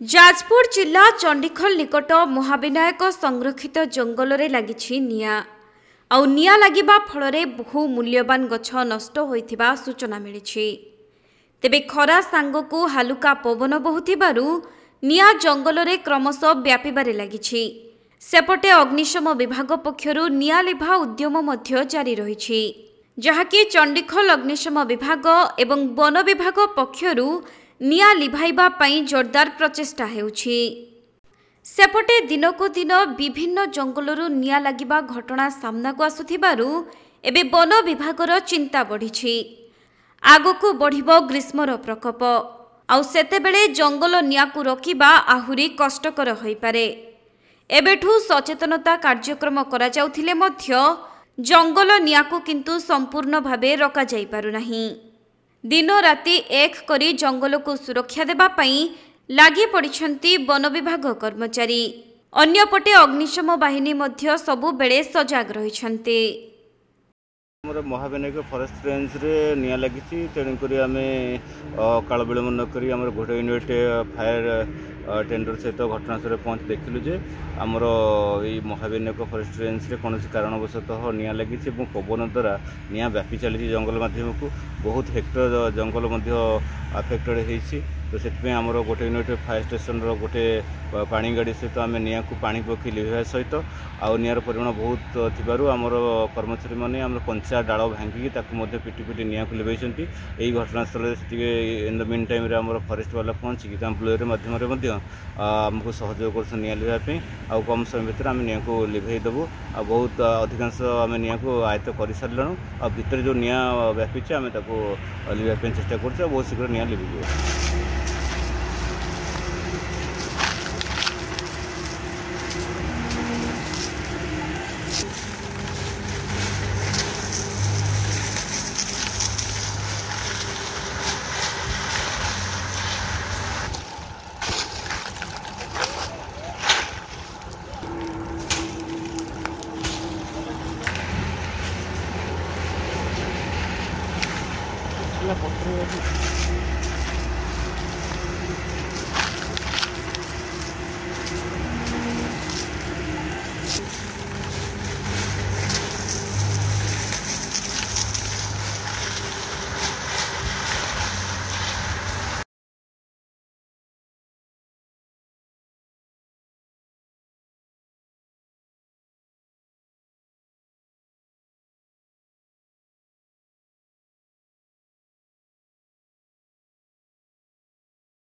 जाजपुर जिला चंडीखल निकट महाविनायक संरक्षित जंगल में लगी निया आउ निया लगिबा फल बहु मूल्यवान गछ नष्ट होइथिबा सूचना मिली। तेबे खरा सांगकु हालुका पवन बहुथिबारु निया जंगल में क्रमश व्यापीबारे लगी। सेपटे अग्निशम विभाग पक्षरु निया लिभा उद्यम मध्य जारी रहिछि, जहाकि चंडीखल अग्निशम विभाग एवं वन विभाग पक्षरु निया लिभाइबा पई जोरदार प्रचेष्टा हेउछि। सेपटे दिनकु दिन विभिन्न जंगलरू निया लागिबा घटना सामनाकु आसुथिबारु एबे वन विभागर चिंता बढ़िछि। आगकु बढ़िबो ग्रीष्मर प्रकोप, आउ सेतेबेले जंगल नियाकु रोकिबा आहुरी कष्टकर होई पारे। एबेठु सचेतनता कार्यक्रम करा जाउथिले मध्य जंगल नियाकु किंतु संपूर्ण भावे रोका जाई पारु नाही। दिन राति एक करी जंगल को सुरक्षा देबा पई लागी पड़िछंती वन विभाग कर्मचारी। अन्यपटे अग्निशम बाहिनी मध्य सबु बेले सजाग रहिछंती। हमर महाविनायक फॉरेस्ट रेंज रे निया लगी तेणुक आम काल विलम्ब न करी आम गोटे यूनिट फायर टेंडर सहित घटनास्थल पहुँच देखिलु जे आमर ये महाविनायक फॉरेस्ट रेंज रे कौन कारणवशतः निया लगी पवन द्वारा निया व्यापी चली जंगल माध्यम को बहुत हेक्टर जंगल अफेक्टेड होती। तो से गोटे यूनिट फायर स्टेशन गोटे पानी गाड़ी सहित आम निया को पानी पकी लिभा सहित आउ नियार परिमाण बहुत थिबारु आमर कर्मचारी माने आमर कंचा डाल भांगिकी पिटी पिटी निया को लिभेइछंती। एई घटनास्थल इन द मीन टाइम रे आमर फॉरेस्ट वाला पहुंची ब्लोअर माध्यम आमको सहयोग कर निया लिभापी आउ कम समय भितर आम निया को लिभेई देबू। आ बहुत अधिकांश आम निया को आयत्त कर सारू आ भितर जो निया व्यापी आम लिभापी चेष्टा कर बहुत शीघ्र निया लिभिज। पत्र